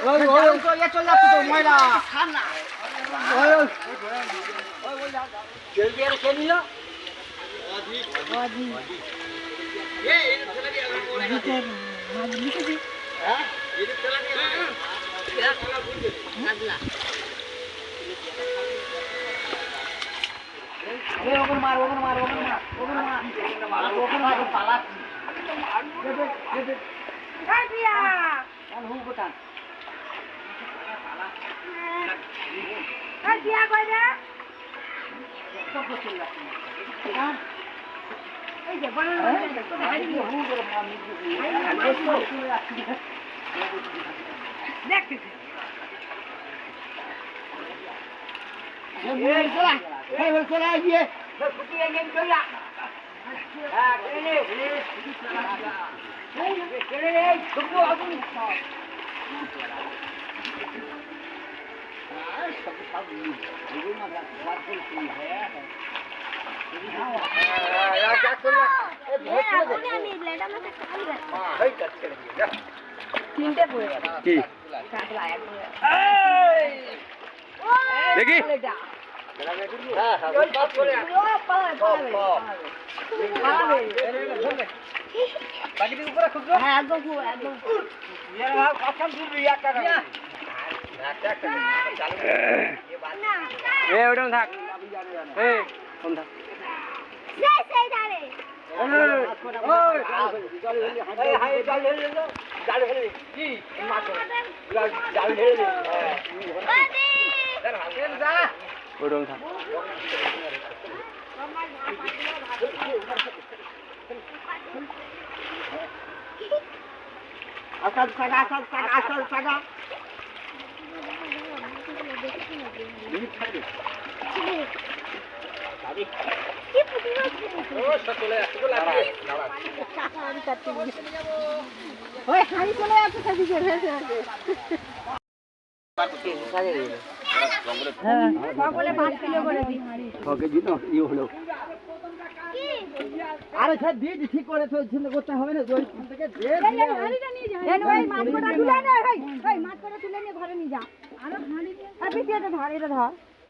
ওই তো ইয়ে চলে যাচ্ছে তো ময়লা খান না ওই কেউ বিয়ারে কে নিল বাজি এই ছেলে দিয়ে আগে করে বাজি লিখেছি হ্যাঁ এই ছেলে দিয়ে क्या खाना भूल गए नाजला ए ओपन मार पाला दे काय दिया अन हु बता काय दिया कोई रे सब कुछ चल रहा है ए जे बना तो भाई हु करे मार देख ये चला ए चला ये फुटी है गेम चला हां केले केले तुमको अभी सब ये ना बात की है यार क्या कर रहा ए बहुत नहीं ब्लेड में से खाली है हां है टच करेंगे তিনটে পড়ে গেল কি কাটলা এক দেখি হ্যাঁ হ্যাঁ বাত করে বাকি দিকে উপরে খুঁজো হ্যাঁ একদম यार भाव कसम दूर रिया का ना क्या कर चालू ये बात ना ए ওটা থাক ए কোন থাক से जाने ओए हाय चल ले लो जाले ले जी मार जाले ले बादी चल हाथ जा ওটা থাক asal saga ini tadi tadi oh sekolah lagi ওই খালি চলে যাচ্ছে সেদিকে হ্যাঁ সকলে 5 কিলো করে দিই ওকে দিন ইয়ে হলো আরে স্যার দিয়ে ঠিক করে তো ছিল করতে হবে না ওই থেকে দে হাড়িটা নিয়ে যা দেন ওই মাছটা তুলে নে ভাই মাছটা তুলে নিয়ে ঘরে নিয়ে যা আর হাড়ি আর পিছিয়ে ধর এটা ধর